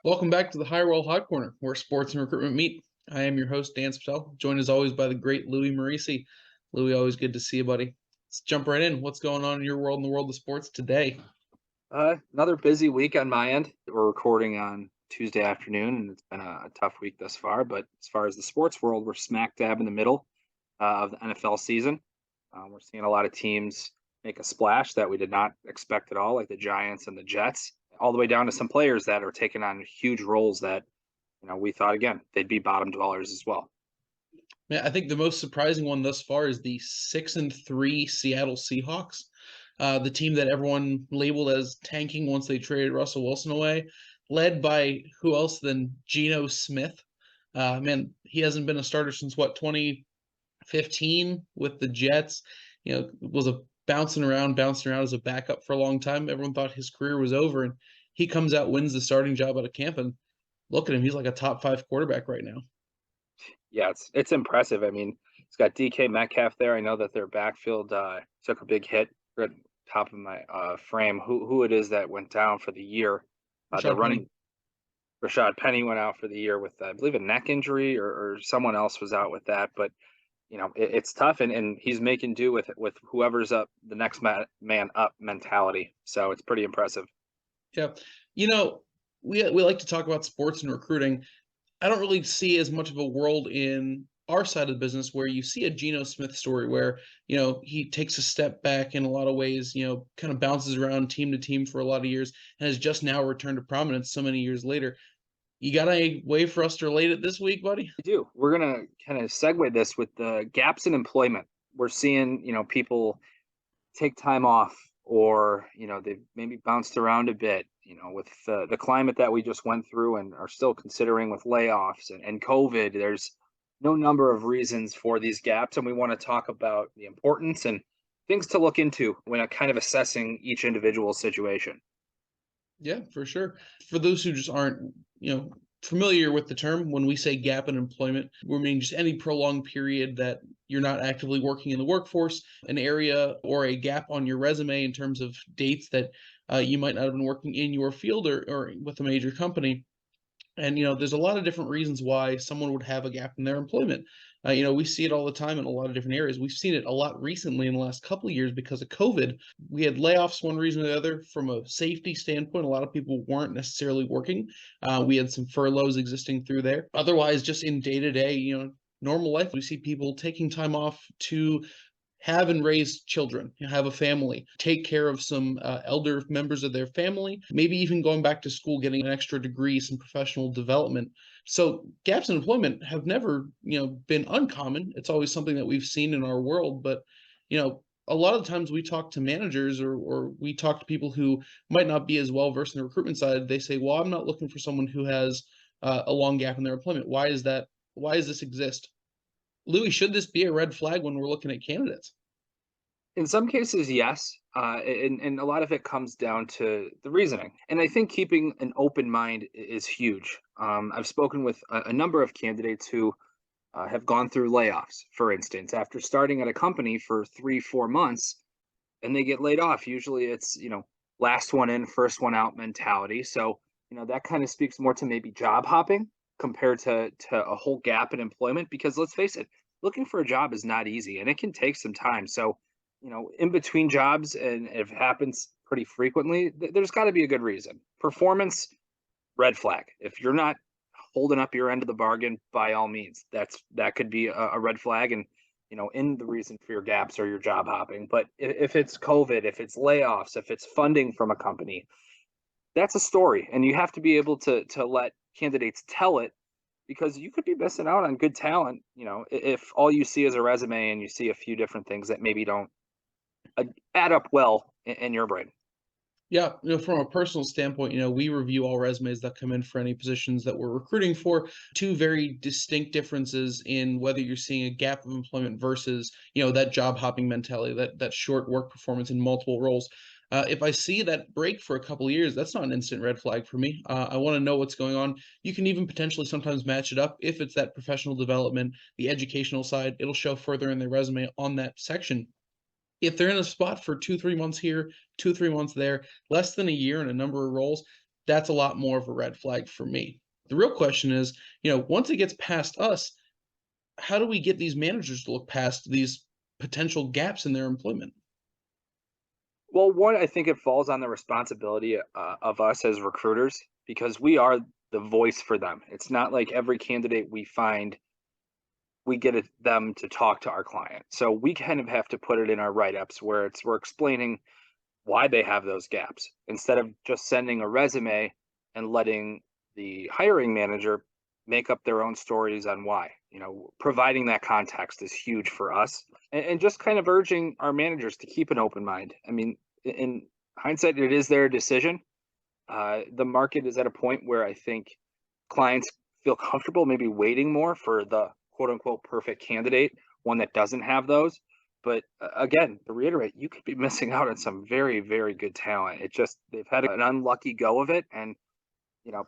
Welcome back to the Hirewell Hot Corner, where sports and recruitment meet. I am your host, Dan Spell, joined as always by the great Louie Marisi. Louie, always good to see you, buddy. Let's jump right in. What's going on in your world and the world of sports today? Another busy week on my end. We're recording on Tuesday afternoon, and it's been a tough week thus far. But as far as the sports world, we're smack dab in the middle of the NFL season. We're seeing a lot of teams make a splash that we did not expect at all, like the Giants and the Jets, all the way down to some players that are taking on huge roles that we thought again they'd be bottom dwellers as well. Man, I think the most surprising one thus far is the 6-3 Seattle Seahawks, the team that everyone labeled as tanking once they traded Russell Wilson away, led by who else than Geno Smith. Man, he hasn't been a starter since what, 2015 with the Jets. Was a bouncing around as a backup for a long time. Everyone thought his career was over, and he comes out, wins the starting job out of camp, and look at him. He's like a top five quarterback right now. Yeah, it's impressive. I mean, it's got DK Metcalf there. I know that their backfield took a big hit. At top of my frame, who it is that went down for the year? Their Rashad Penny. running Rashad Penny went out for the year with I believe a neck injury, or someone else was out with that. But it's tough, and he's making do with whoever's up, the next man up mentality. So it's pretty impressive. Yeah. You know, we like to talk about sports and recruiting. I don't really see as much of a world in our side of the business where you see a Geno Smith story where, he takes a step back in a lot of ways, kind of bounces around team to team for a lot of years and has just now returned to prominence so many years later. You got a way for us to relate it this week, buddy? We do. We're gonna kind of segue this with the gaps in employment. We're seeing people take time off, or they've maybe bounced around a bit, with the climate that we just went through and are still considering with layoffs and COVID. There's no number of reasons for these gaps, and we want to talk about the importance and things to look into when kind of assessing each individual situation. Yeah, for sure. For those who just aren't, familiar with the term, when we say gap in employment, we mean just any prolonged period that you're not actively working in the workforce, an area or a gap on your resume in terms of dates that you might not have been working in your field or with a major company. And, there's a lot of different reasons why someone would have a gap in their employment. We see it all the time in a lot of different areas. We've seen it a lot recently in the last couple of years because of COVID. We had layoffs one reason or the other. From a safety standpoint, a lot of people weren't necessarily working. We had some furloughs existing through there. Otherwise, just in day to day, normal life, we see people taking time off to have and raise children, have a family, take care of some elder members of their family, maybe even going back to school, getting an extra degree, some professional development. So gaps in employment have never, been uncommon. It's always something that we've seen in our world, but a lot of the times we talk to managers or we talk to people who might not be as well versed in the recruitment side. They say, "Well, I'm not looking for someone who has a long gap in their employment. Why is that? Why does this exist?" Louis, should this be a red flag when we're looking at candidates? In some cases, yes, and a lot of it comes down to the reasoning. And I think keeping an open mind is huge. I've spoken with a number of candidates who have gone through layoffs, for instance, after starting at a company for 3, 4 months, and they get laid off. Usually, it's last one in, first one out mentality. So that kind of speaks more to maybe job hopping compared to a whole gap in employment. Because let's face it, looking for a job is not easy, and it can take some time. So in between jobs, and it happens pretty frequently, there's got to be a good reason. Performance, red flag. If you're not holding up your end of the bargain, by all means, that could be a red flag, and in the reason for your gaps or your job hopping. But if it's COVID, if it's layoffs, if it's funding from a company, that's a story, and you have to be able to let candidates tell it, because you could be missing out on good talent. If all you see is a resume and you see a few different things that maybe don't add up well in your brain. Yeah, from a personal standpoint, we review all resumes that come in for any positions that we're recruiting for. Two very distinct differences in whether you're seeing a gap of employment versus, that job hopping mentality, that short work performance in multiple roles. If I see that break for a couple of years, that's not an instant red flag for me. I want to know what's going on. You can even potentially sometimes match it up if it's that professional development, the educational side. It'll show further in their resume on that section. If they're in a spot for 2, 3 months here, 2, 3 months there, less than a year in a number of roles, that's a lot more of a red flag for me. The real question is, once it gets past us, how do we get these managers to look past these potential gaps in their employment? Well, one, I think it falls on the responsibility of us as recruiters because we are the voice for them. It's not like every candidate we find, we get them to talk to our client. So we kind of have to put it in our write ups where we're explaining why they have those gaps instead of just sending a resume and letting the hiring manager make up their own stories on why. Providing that context is huge for us, and just kind of urging our managers to keep an open mind. I mean, in hindsight, it is their decision. The market is at a point where I think clients feel comfortable maybe waiting more for the quote unquote perfect candidate, one that doesn't have those. But again, to reiterate, you could be missing out on some very, very good talent. It just, they've had an unlucky go of it. And, you know,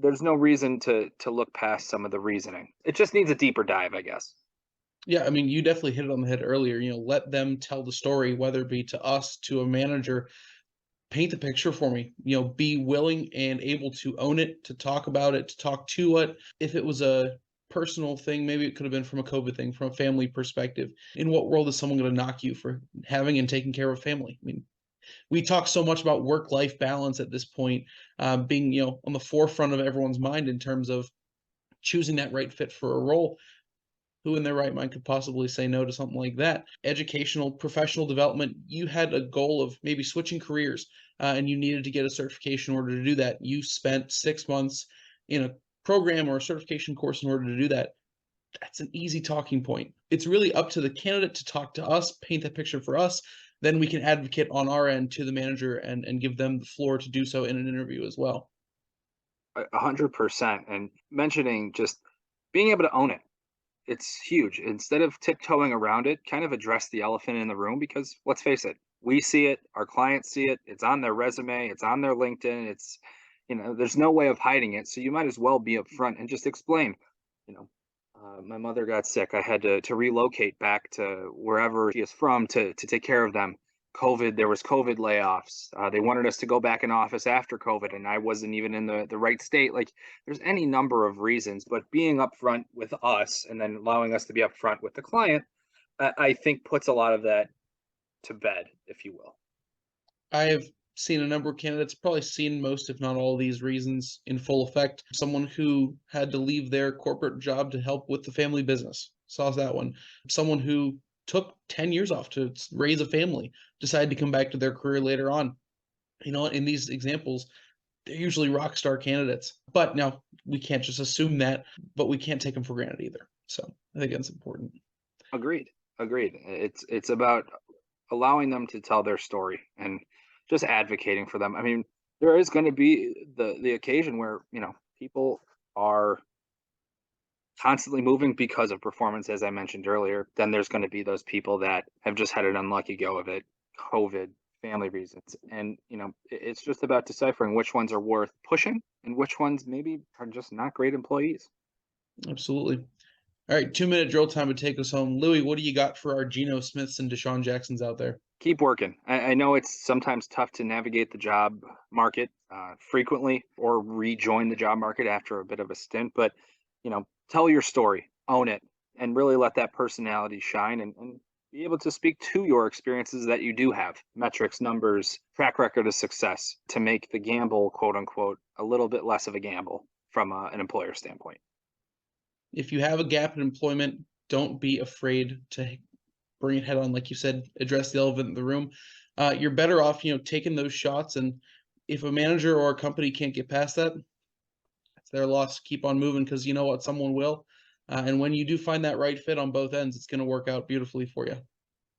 there's no reason to look past some of the reasoning. It just needs a deeper dive, I guess. Yeah, I mean, you definitely hit it on the head earlier. Let them tell the story, whether it be to us, to a manager. Paint the picture for me. Be willing and able to own it, to talk about it, to talk to it. If it was a personal thing, maybe it could have been from a COVID thing, from a family perspective. In what world is someone going to knock you for having and taking care of family? I mean, we talk so much about work-life balance at this point, being on the forefront of everyone's mind in terms of choosing that right fit for a role. Who in their right mind could possibly say no to something like that? Educational, professional development, you had a goal of maybe switching careers, and you needed to get a certification in order to do that. You spent 6 months in a program or a certification course in order to do that. That's an easy talking point. It's really up to the candidate to talk to us, paint that picture for us. Then we can advocate on our end to the manager and give them the floor to do so in an interview as well. 100%. And mentioning just being able to own it. It's huge. Instead of tiptoeing around it, kind of address the elephant in the room because let's face it, we see it, our clients see it, it's on their resume, it's on their LinkedIn, there's no way of hiding it. So you might as well be upfront and just explain, you know, my mother got sick. I had to relocate back to wherever she is from to take care of them. COVID, there was COVID layoffs. They wanted us to go back in office after COVID, and I wasn't even in the right state. Like, there's any number of reasons, but being upfront with us and then allowing us to be upfront with the client, I think puts a lot of that to bed, if you will. I have seen a number of candidates, probably seen most, if not all, of these reasons in full effect. Someone who had to leave their corporate job to help with the family business. Saw that one. Someone who took 10 years off to raise a family, decided to come back to their career later on. In these examples, they're usually rock star candidates. But now we can't just assume that, but we can't take them for granted either. So I think that's important. Agreed. Agreed. It's about allowing them to tell their story and just advocating for them. I mean, there is going to be the occasion where, people are constantly moving because of performance, as I mentioned earlier. Then there's going to be those people that have just had an unlucky go of it, COVID, family reasons. And, it's just about deciphering which ones are worth pushing and which ones maybe are just not great employees. Absolutely. All right, 2-minute drill time to take us home. Louie, what do you got for our Geno Smiths and Deshaun Jacksons out there? Keep working. I know it's sometimes tough to navigate the job market frequently or rejoin the job market after a bit of a stint, but tell your story, own it, and really let that personality shine and be able to speak to your experiences that you do have, metrics, numbers, track record of success to make the gamble, quote unquote, a little bit less of a gamble from an employer standpoint. If you have a gap in employment, don't be afraid to bring it head on. Like you said, address the elephant in the room. You're better off, taking those shots. And if a manager or a company can't get past that, it's their loss. Keep on moving because you know what? Someone will. And when you do find that right fit on both ends, it's going to work out beautifully for you.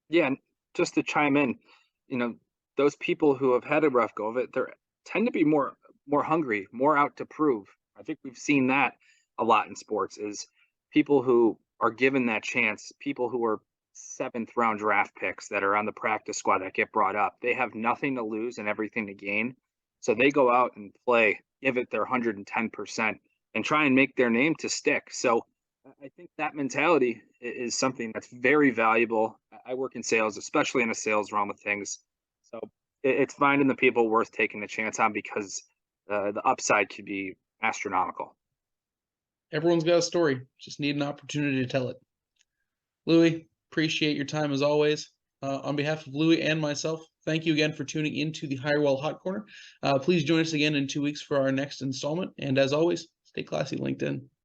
Yeah, and just to chime in, you know, those people who have had a rough go of it, they tend to be more hungry, more out to prove. I think we've seen that a lot in sports is people who are given that chance, people who are seventh round draft picks that are on the practice squad that get brought up. They have nothing to lose and everything to gain. So they go out and play, give it their 110% and try and make their name to stick. So I think that mentality is something that's very valuable. I work in sales, especially in a sales realm of things. So it's finding the people worth taking a chance on because the upside could be astronomical. Everyone's got a story, just need an opportunity to tell it. Louie, appreciate your time as always. On behalf of Louie and myself, thank you again for tuning into the Hirewell Hot Corner. Please join us again in 2 weeks for our next installment. And as always, stay classy, LinkedIn.